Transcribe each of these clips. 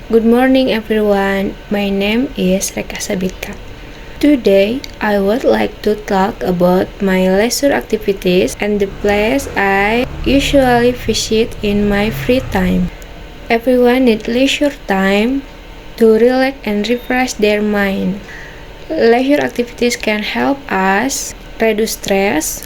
Good morning everyone, my name is Reka Sabitka. Today, I would like to talk about my leisure activities and the place I usually visit in my free time. Everyone needs leisure time to relax and refresh their mind. Leisure activities can help us reduce stress,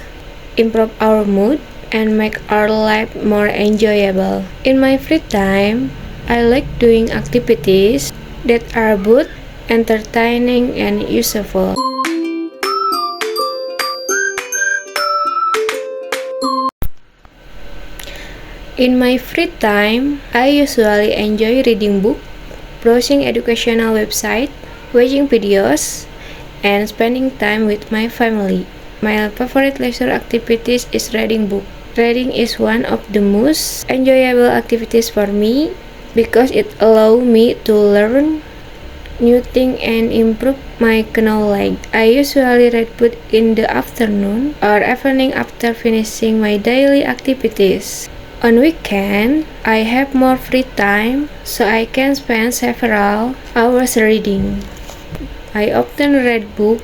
improve our mood, and make our life more enjoyable. In my free time, I like doing activities that are both entertaining and useful. In my free time, I usually enjoy reading books, browsing educational websites, watching videos, and spending time with my family. My favorite leisure activities is reading books. Reading is one of the most enjoyable activities for me because it allows me to learn new things and improve my knowledge. I usually read books in the afternoon or evening after finishing my daily activities. On weekend, I have more free time, so I can spend several hours reading. I often read books,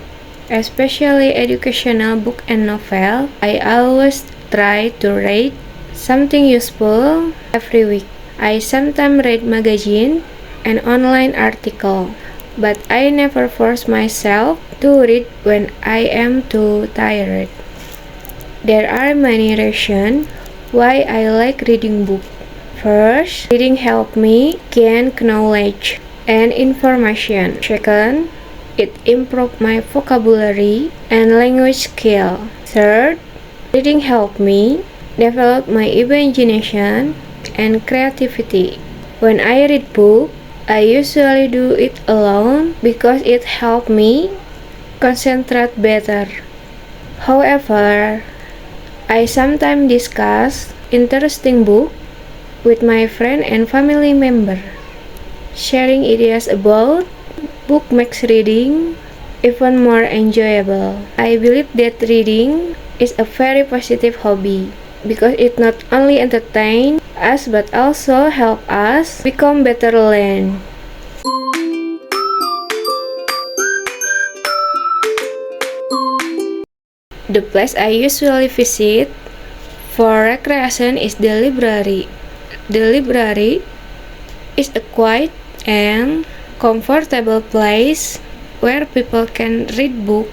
especially educational books and novels. I always try to read something useful every week. I sometimes read magazines and online articles, but I never force myself to read when I am too tired. There are many reasons why I like reading books. First, reading helps me gain knowledge and information. Second, it improves my vocabulary and language skill. Third, reading helps me develop my imagination and creativity. When I read books, I usually do it alone because it helps me concentrate better. However, I sometimes discuss interesting books with my friends and family members. Sharing ideas about books makes reading even more enjoyable. I believe that reading is a very positive hobby because it not only entertains us but also helps us become better learners. The place I usually visit for recreation is the library. The library is a quiet and comfortable place where people can read books,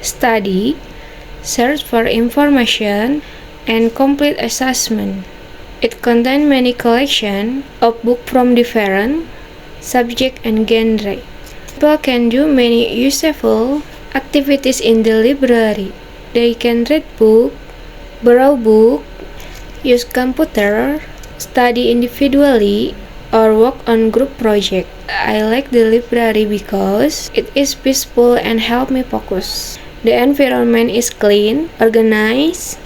study, search for information, and complete assessment. It contains many collections of books from different subjects and genres. People can do many useful activities in the library. They can read books, borrow books, use computer, study individually, or work on group projects. I like the library because it is peaceful and helps me focus. The environment is clean, organized,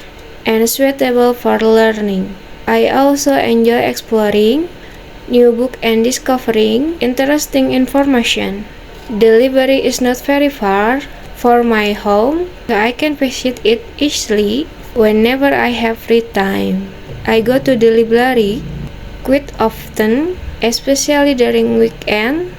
and suitable for learning. I also enjoy exploring new books and discovering interesting information. The library is not very far from my home, so I can visit it easily whenever I have free time. I go to the library quite often, especially during weekend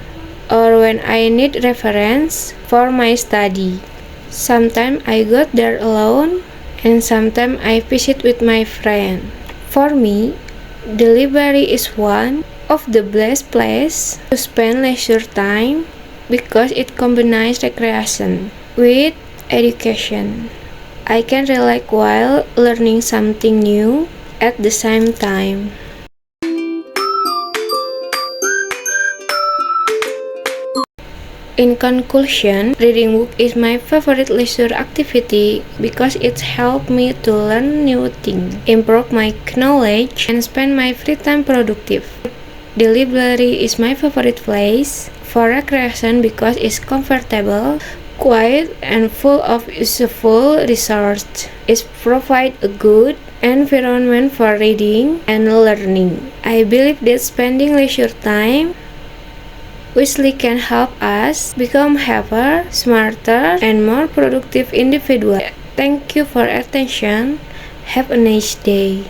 or when I need reference for my study. Sometimes I go there alone and sometimes I visit with my friend. For me, the library is one of the best places to spend leisure time because it combines recreation with education. I can relax while learning something new at the same time. In conclusion, reading books is my favorite leisure activity because it helps me to learn new things, improve my knowledge, and spend my free time productive. The library is my favorite place for recreation because it's comfortable, quiet, and full of useful resources. It provides a good environment for reading and learning. I believe that spending leisure time wisely can help us become happier, smarter, and more productive individuals. Thank you for attention. Have a nice day.